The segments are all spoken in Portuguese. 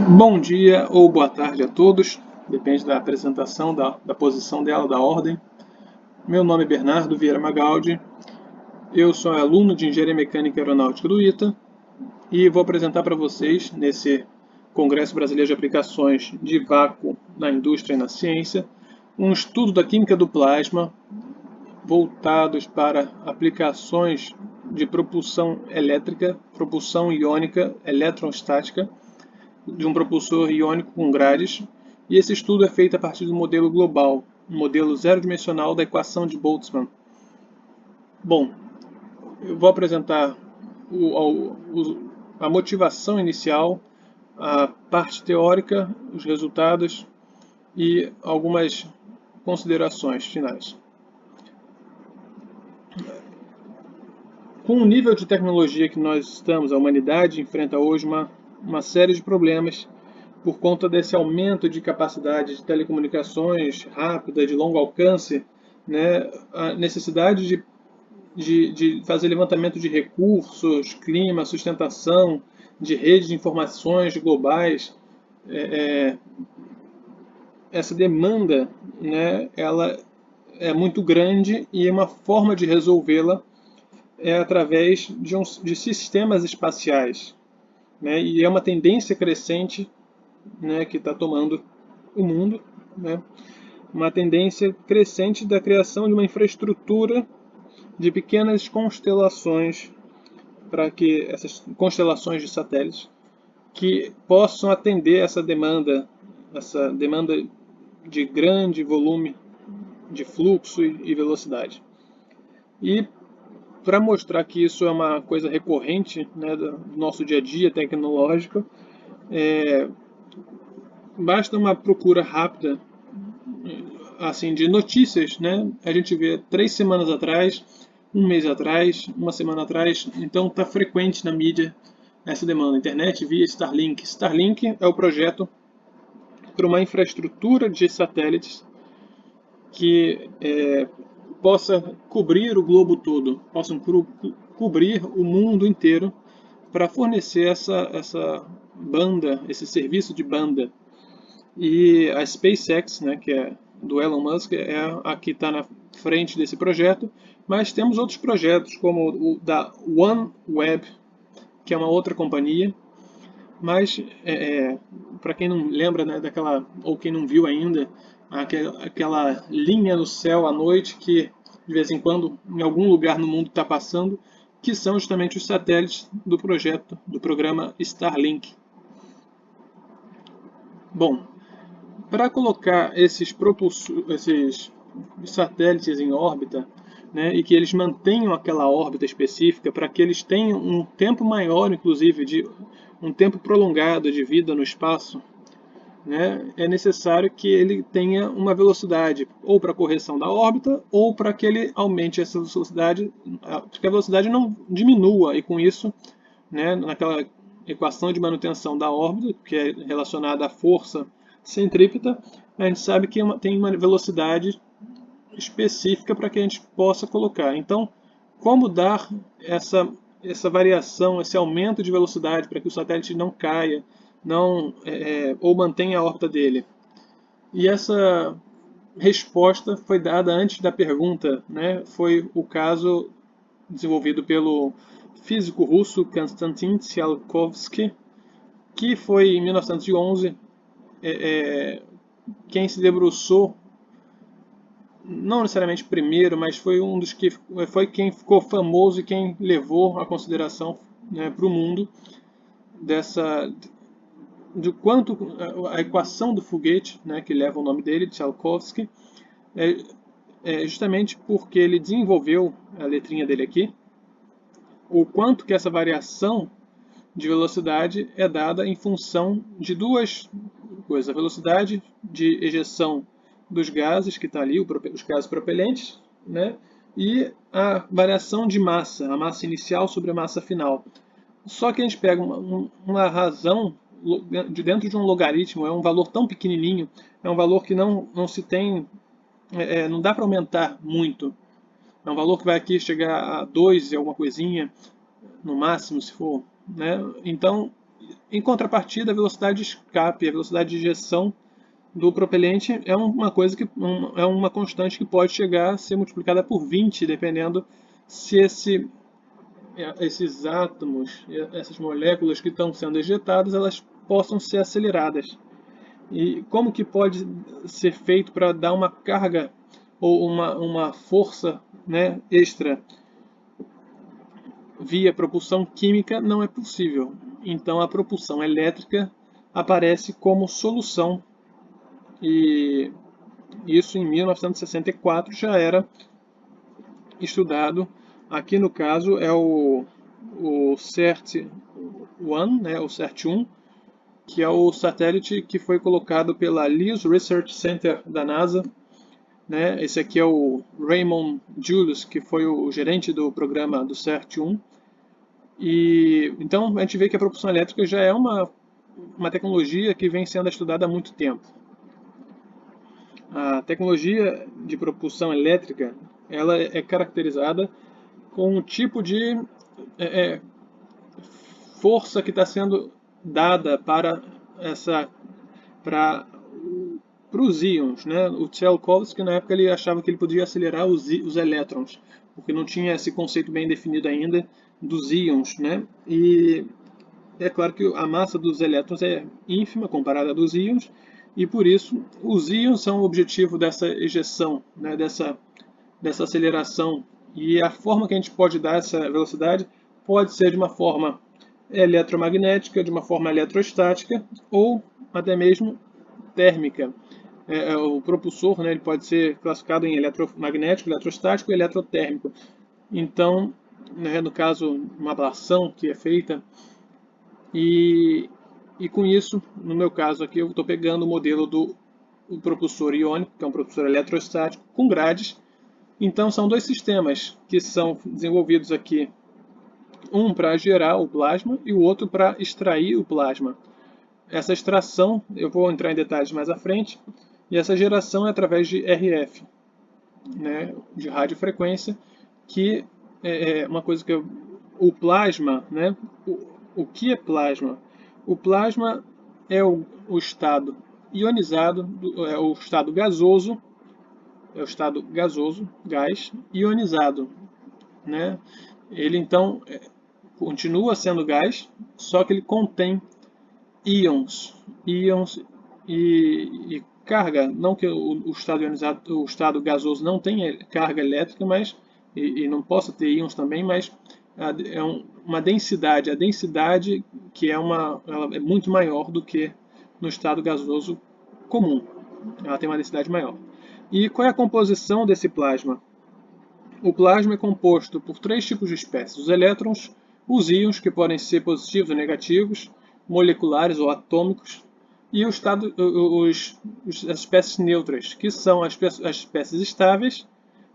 Bom dia ou boa tarde a todos, depende da apresentação, da posição dela, da ordem. Meu nome é Bernardo Vieira Magaldi, eu sou aluno de Engenharia Mecânica e Aeronáutica do ITA e vou apresentar para vocês, nesse Congresso Brasileiro de Aplicações de Vácuo na Indústria e na Ciência, um estudo da química do plasma voltados para aplicações de propulsão elétrica, propulsão iônica, eletrostática, de um propulsor iônico com grades, e esse estudo é feito a partir do modelo global, um modelo zero-dimensional da equação de Boltzmann. Bom, eu vou apresentar a motivação inicial, a parte teórica, os resultados e algumas considerações finais. Com o nível de tecnologia que nós estamos, a humanidade enfrenta hoje uma série de problemas por conta desse aumento de capacidade de telecomunicações rápida, de longo alcance, né, a necessidade de fazer levantamento de recursos, clima, sustentação, de redes de informações globais. Essa demanda, né, ela é muito grande e uma forma de resolvê-la é através de sistemas espaciais, né, e é uma tendência crescente, né, que está tomando o mundo, né, uma tendência crescente da criação de uma infraestrutura de pequenas constelações, para que essas constelações de satélites que possam atender essa demanda de grande volume de fluxo e velocidade. E para mostrar que isso é uma coisa recorrente, né, do nosso dia a dia tecnológico, basta uma procura rápida assim, de notícias, né? A gente vê 3 semanas atrás, um mês atrás, uma semana atrás, então está frequente na mídia essa demanda. Internet via Starlink. Starlink é o projeto para uma infraestrutura de satélites que possa cobrir o globo todo, possam cobrir o mundo inteiro para fornecer essa banda, esse serviço de banda. E a SpaceX, né, que é do Elon Musk, é a que está na frente desse projeto, mas temos outros projetos, como o da OneWeb, que é uma outra companhia, mas para quem não lembra, né, daquela, ou quem não viu ainda, aquela linha no céu à noite que de vez em quando em algum lugar no mundo está passando, que são justamente os satélites do projeto, do programa Starlink. Bom, para colocar esses satélites em órbita, né, e que eles mantenham aquela órbita específica, para que eles tenham um tempo maior, inclusive, um tempo prolongado de vida no espaço, né, é necessário que ele tenha uma velocidade, ou para correção da órbita, ou para que ele aumente essa velocidade, que a velocidade não diminua, e com isso, né, naquela equação de manutenção da órbita, que é relacionada à força centrípeta, a gente sabe que tem uma velocidade específica para que a gente possa colocar. Então, como dar essa variação, esse aumento de velocidade para que o satélite não caia, ou mantenha a órbita dele? E essa resposta foi dada antes da pergunta, né? Foi o caso desenvolvido pelo físico russo Konstantin Tsiolkovsky, que foi em 1911 quem se debruçou, não necessariamente primeiro, mas foi um dos que foi quem ficou famoso e quem levou a consideração, né, para o mundo de quanto a equação do foguete, né, que leva o nome dele, Tsiolkovsky, justamente porque ele desenvolveu, a letrinha dele aqui, o quanto que essa variação de velocidade é dada em função de duas coisas: a velocidade de ejeção dos gases, que está ali, os gases propelentes, né? E a variação de massa, a massa inicial sobre a massa final. Só que a gente pega uma razão de dentro de um logaritmo, é um valor tão pequenininho, é um valor que não se tem, não dá para aumentar muito. É um valor que vai aqui chegar a 2 e alguma coisinha, no máximo, se for, né? Então, Em contrapartida, a velocidade de escape, a velocidade de ejeção do propelente é uma coisa que é uma constante que pode chegar a ser multiplicada por 20, dependendo se esses átomos, essas moléculas que estão sendo ejetadas, elas possam ser aceleradas. E como que pode ser feito para dar uma carga ou uma força, né, extra via propulsão química? Não é possível. Então a propulsão elétrica aparece como solução, e isso em 1964 já era estudado. Aqui no caso é o CERT-1, né, o CERT-1, que é o satélite que foi colocado pela Lewis Research Center da NASA. Né? Esse aqui é o Raymond Julius, que foi o gerente do programa do CERT-1. E então a gente vê que a propulsão elétrica já é uma tecnologia que vem sendo estudada há muito tempo. A tecnologia de propulsão elétrica, ela é caracterizada com um tipo de força que está sendo dada para os íons, né? O Tsiolkovsky, na época, ele achava que ele podia acelerar os elétrons, porque não tinha esse conceito bem definido ainda dos íons, né? E é claro que a massa dos elétrons é ínfima comparada à dos íons, e por isso os íons são o objetivo dessa ejeção, né? dessa aceleração. E a forma que a gente pode dar essa velocidade pode ser de uma forma eletromagnética, de uma forma eletrostática ou até mesmo térmica. O propulsor, né, ele pode ser classificado em eletromagnético, eletrostático e eletrotérmico. Então, né, no caso, uma ablação que é feita, e com isso, no meu caso aqui, eu estou pegando o modelo do propulsor iônico, que é um propulsor eletrostático, com grades. Então, são dois sistemas que são desenvolvidos aqui, um para gerar o plasma e o outro para extrair o plasma. Essa extração, eu vou entrar em detalhes mais à frente, e essa geração é através de RF, né, de radiofrequência, que é uma coisa que o plasma, né, o que é plasma? O plasma é o estado ionizado, é o estado gasoso, gás, ionizado, né? Ele então continua sendo gás, só que ele contém íons e carga. Não que o estado ionizado, o estado gasoso não tenha carga elétrica, mas e não possa ter íons também, mas é uma densidade. A densidade que ela é muito maior do que no estado gasoso comum. Ela tem uma densidade maior. E qual é a composição desse plasma? O plasma é composto por três tipos de espécies: os elétrons, os íons, que podem ser positivos ou negativos, moleculares ou atômicos, e as espécies neutras, que são as espécies estáveis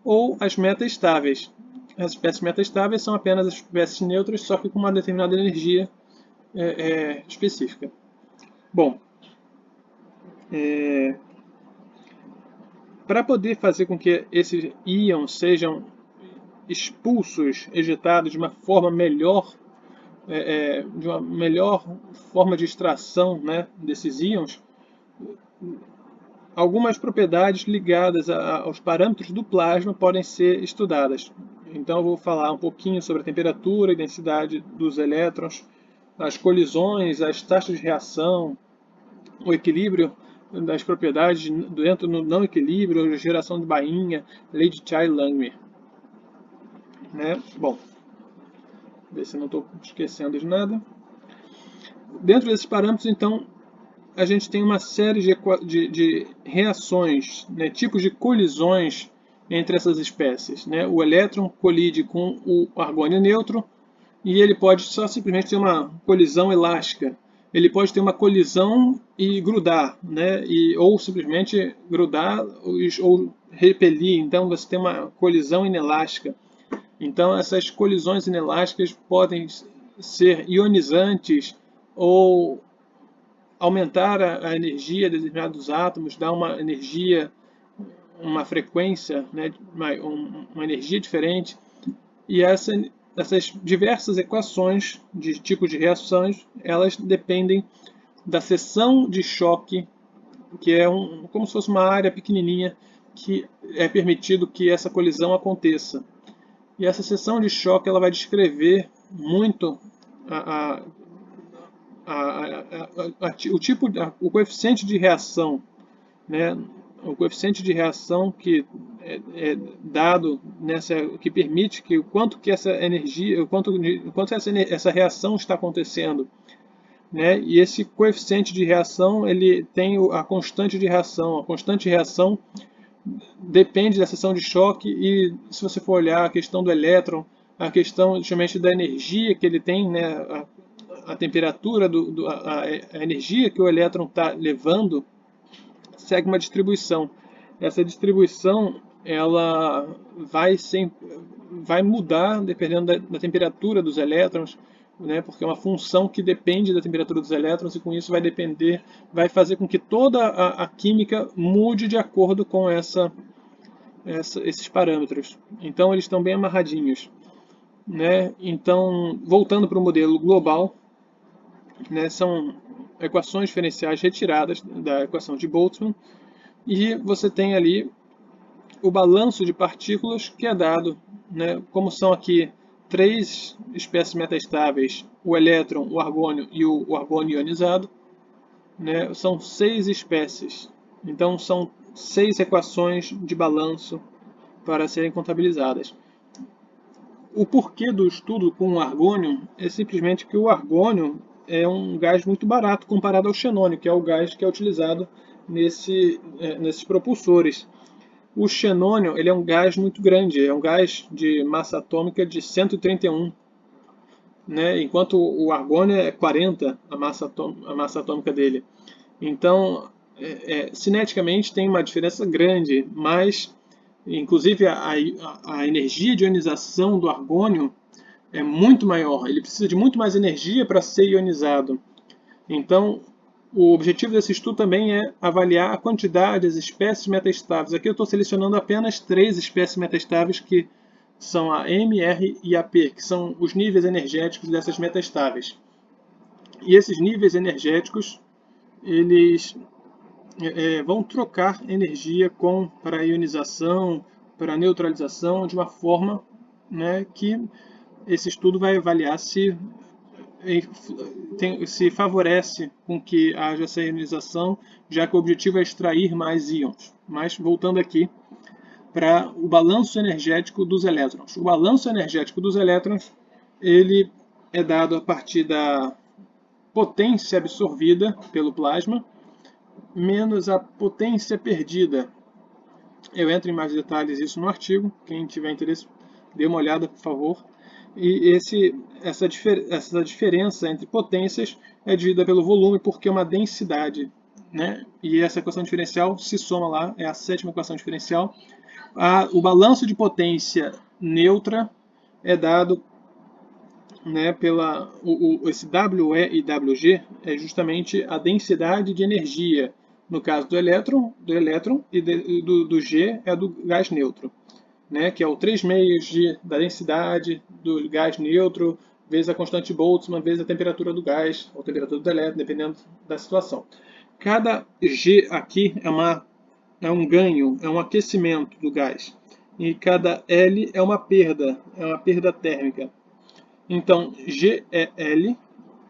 ou as metaestáveis. As espécies metaestáveis são apenas as espécies neutras, só que com uma determinada energia específica. Bom, para poder fazer com que esses íons sejam expulsos, ejetados de uma forma melhor, de uma melhor forma de extração, né, desses íons, algumas propriedades ligadas aos parâmetros do plasma podem ser estudadas. Então eu vou falar um pouquinho sobre a temperatura e densidade dos elétrons, as colisões, as taxas de reação, o equilíbrio das propriedades dentro do não equilíbrio, a geração de bainha, lei de Chay-Langmuir. Né? Bom, ver se não estou esquecendo de nada. Dentro desses parâmetros, então, a gente tem uma série de reações, né, tipos de colisões entre essas espécies. Né? O elétron colide com o argônio neutro e ele pode só simplesmente ter uma colisão elástica. Ele pode ter uma colisão e grudar, né? Ou simplesmente grudar ou repelir. Então você tem uma colisão inelástica. Então essas colisões inelásticas podem ser ionizantes ou aumentar a energia de determinados átomos, dar uma energia, uma frequência, né, uma energia diferente. E essas diversas equações de tipos de reações, elas dependem da seção de choque, que é como se fosse uma área pequenininha que é permitido que essa colisão aconteça. E essa seção de choque ela vai descrever muito o coeficiente de reação, né? O coeficiente de reação que é dado que permite que o quanto que essa energia, o quanto essa reação está acontecendo, né? E esse coeficiente de reação ele tem a constante de reação. A constante de reação depende da seção de choque e se você for olhar a questão do elétron, a questão justamente da energia que ele tem, né? A temperatura, a energia que o elétron está levando segue uma distribuição. Essa distribuição ela vai mudar dependendo da temperatura dos elétrons, né, porque é uma função que depende da temperatura dos elétrons e com isso vai fazer com que toda a química mude de acordo com esses parâmetros. Então eles estão bem amarradinhos, né? Então, voltando para o modelo global, né, são equações diferenciais retiradas da equação de Boltzmann, e você tem ali o balanço de partículas que é dado, né, como são aqui três espécies metastáveis, o elétron, o argônio e o argônio ionizado, né, são 6 espécies. Então são 6 equações de balanço para serem contabilizadas. O porquê do estudo com o argônio é simplesmente que o argônio é um gás muito barato comparado ao xenônio, que é o gás que é utilizado nesses propulsores. O xenônio ele é um gás muito grande, é um gás de massa atômica de 131, né? Enquanto o argônio é 40 a massa atômica dele. Então, cineticamente tem uma diferença grande, mas inclusive a energia de ionização do argônio é muito maior, ele precisa de muito mais energia para ser ionizado. Então, o objetivo desse estudo também é avaliar a quantidade das espécies metastáveis. Aqui eu estou selecionando apenas 3 espécies metastáveis, que são a M, R e a P, que são os níveis energéticos dessas metastáveis. E esses níveis energéticos, eles vão trocar energia para ionização, para neutralização, de uma forma, né, que esse estudo vai avaliar se favorece com que haja essa ionização, já que o objetivo é extrair mais íons. Mas voltando aqui para o balanço energético dos elétrons. O balanço energético dos elétrons ele é dado a partir da potência absorvida pelo plasma menos a potência perdida. Eu entro em mais detalhes isso no artigo. Quem tiver interesse, dê uma olhada, por favor. E essa diferença entre potências é dividida pelo volume, porque é uma densidade, né? E essa equação diferencial se soma lá, é a 7ª equação diferencial. O balanço de potência neutra é dado, né, esse WE e WG é justamente a densidade de energia, no caso do elétron e do G é do gás neutro, né, que é o 3/6 da densidade do gás neutro, vezes a constante de Boltzmann, vezes a temperatura do gás, ou temperatura do elétron, dependendo da situação. Cada G aqui é um ganho, é um aquecimento do gás. E cada L é uma perda térmica. Então, GEL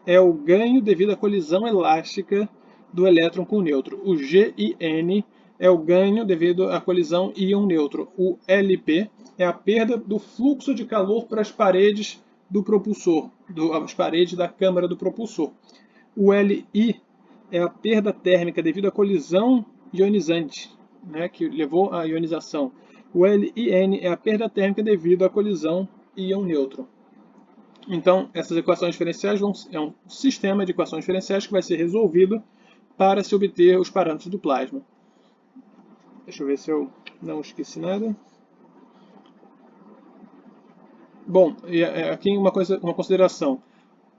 é o ganho devido à colisão elástica do elétron com o nêutron. O GIN é o ganho devido à colisão íon-nêutron. O LP é a perda do fluxo de calor para as paredes do propulsor, as paredes da câmara do propulsor. O LI é a perda térmica devido à colisão ionizante, né, que levou à ionização. O LIN é a perda térmica devido à colisão íon-nêutron. Então, essas equações diferenciais é um sistema de equações diferenciais que vai ser resolvido para se obter os parâmetros do plasma. Deixa eu ver se eu não esqueci nada. Bom, aqui uma consideração.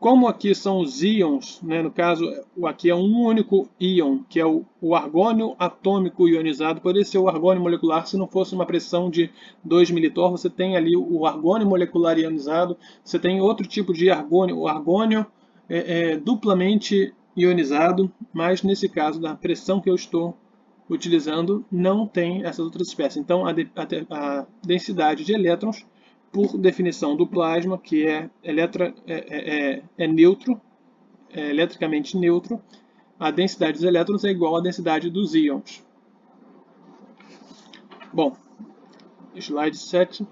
como aqui são os íons, né, no caso, aqui é um único íon, que é o argônio atômico ionizado, poderia ser o argônio molecular, se não fosse uma pressão de 2 militorr, você tem ali o argônio molecular ionizado, você tem outro tipo de argônio, o argônio duplamente ionizado, mas nesse caso, da pressão que eu estou utilizando, não tem essas outras espécies. Então, a densidade de elétrons, por definição do plasma, que é neutro, é eletricamente neutro, a densidade dos elétrons é igual à densidade dos íons. Bom, slide 7.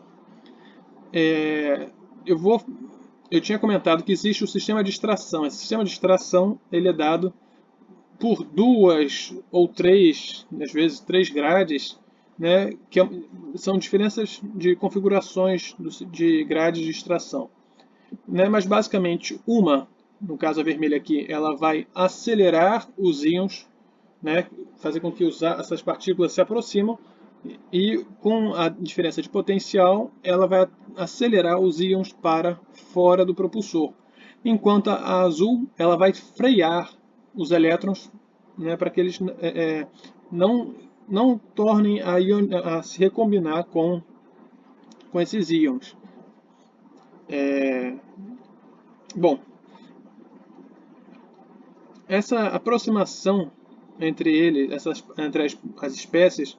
Eu tinha comentado que existe o sistema de extração. Esse sistema de extração ele é dado por 2 ou 3, às vezes 3 grades, né, que são diferenças de configurações de grades de extração. Né, mas basicamente no caso a vermelha aqui, ela vai acelerar os íons, né, fazer com que essas partículas se aproximam, e com a diferença de potencial, ela vai acelerar os íons para fora do propulsor. Enquanto a azul, ela vai frear os elétrons, né, para que eles não tornem a se recombinar com esses íons. Bom, essa aproximação entre entre as espécies,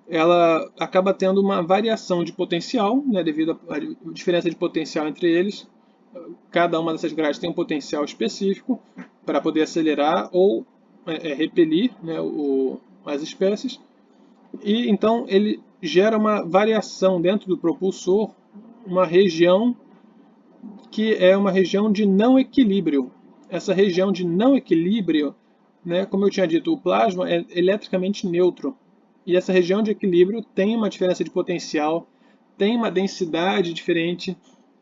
ela acaba tendo uma variação de potencial, né, devido à diferença de potencial entre eles. Cada uma dessas grades tem um potencial específico para poder acelerar ou repelir, né, as espécies. E então ele gera uma variação dentro do propulsor, uma região que é uma região de não equilíbrio. Essa região de não equilíbrio, né, como eu tinha dito, o plasma é eletricamente neutro. E essa região de equilíbrio tem uma diferença de potencial, tem uma densidade diferente,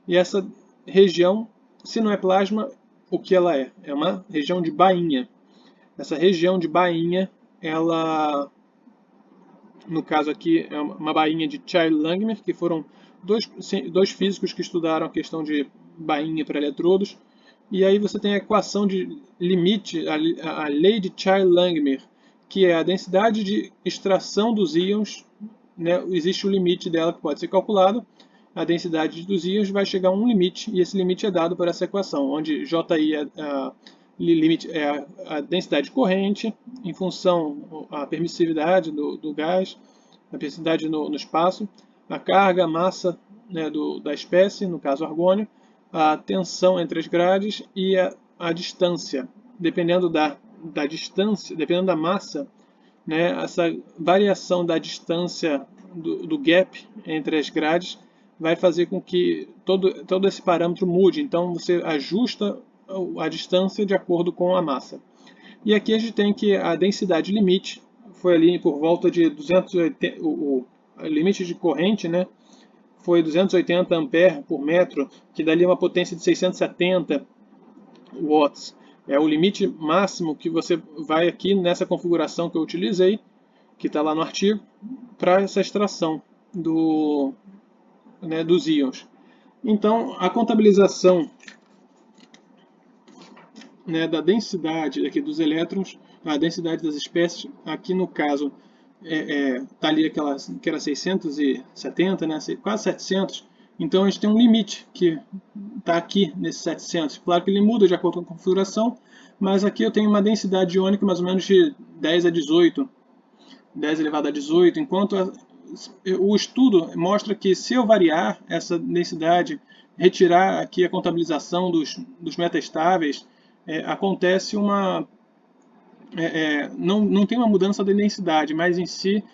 e essa região, se não é plasma, o que ela é? É uma região de bainha. Essa região de bainha, ela, no caso aqui, é uma bainha de Childe-Langmuir, que foram dois físicos que estudaram a questão de bainha para eletrodos. E aí você tem a equação de limite, a lei de Childe-Langmuir, que é a densidade de extração dos íons, né? Existe o limite dela que pode ser calculado. A densidade dos íons vai chegar a um limite, e esse limite é dado por essa equação, onde Ji é a densidade corrente, em função da permissividade do gás, a permissividade no espaço, a carga, a massa, né, da espécie, no caso argônio, a tensão entre as grades e a distância. Dependendo da distância, dependendo da massa, né, essa variação da distância do gap entre as grades vai fazer com que todo esse parâmetro mude. Então você ajusta a distância de acordo com a massa. E aqui a gente tem que a densidade limite foi ali por volta de 280, o limite de corrente, né, foi 280 ampere por metro, que daria uma potência de 670 watts. É o limite máximo que você vai aqui nessa configuração que eu utilizei, que está lá no artigo, para essa extração dos íons. Então, a contabilização, né, da densidade aqui dos elétrons, a densidade das espécies, aqui no caso, está ali aquela que era 670, né, quase 700. Então a gente tem um limite que está aqui nesse 700. Claro que ele muda de acordo com a configuração, mas aqui eu tenho uma densidade iônica mais ou menos de 10 a 18, 10 elevado a 18, enquanto o estudo mostra que se eu variar essa densidade, retirar aqui a contabilização dos metastáveis, acontece não tem uma mudança da densidade, mas em si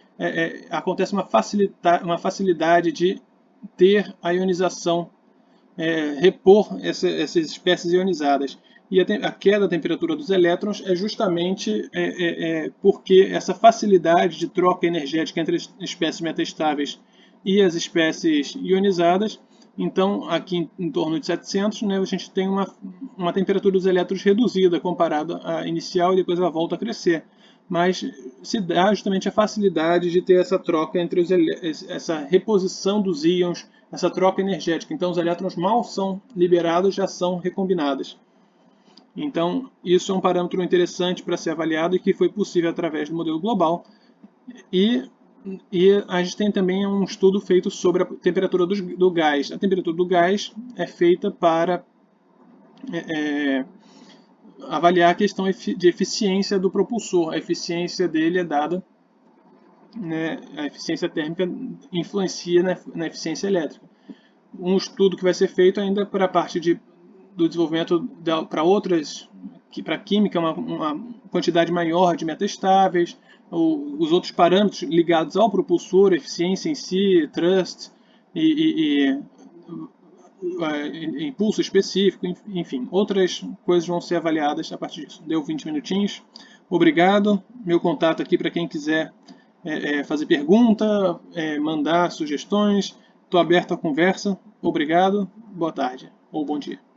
acontece uma facilidade de ter a ionização, repor essas espécies ionizadas. E a queda da temperatura dos elétrons é justamente porque essa facilidade de troca energética entre as espécies metastáveis e as espécies ionizadas. Então, aqui em torno de 700, né, a gente tem uma temperatura dos elétrons reduzida comparada à inicial, e depois ela volta a crescer. Mas se dá justamente a facilidade de ter essa troca entre essa reposição dos íons, essa troca energética. Então, os elétrons mal são liberados, já são recombinados. Então, isso é um parâmetro interessante para ser avaliado e que foi possível através do modelo global. E a gente tem também um estudo feito sobre a temperatura do gás. A temperatura do gás é feita para avaliar a questão de eficiência do propulsor. A eficiência dele é dada, né, a eficiência térmica influencia na eficiência elétrica. Um estudo que vai ser feito ainda para a parte do desenvolvimento para outras, para química, uma quantidade maior de metastáveis, os outros parâmetros ligados ao propulsor, eficiência em si, thrust e impulso específico, enfim, outras coisas vão ser avaliadas a partir disso. Deu 20 minutinhos. Obrigado. Meu contato aqui para quem quiser fazer pergunta, mandar sugestões. Estou aberto à conversa. Obrigado. Boa tarde ou bom dia.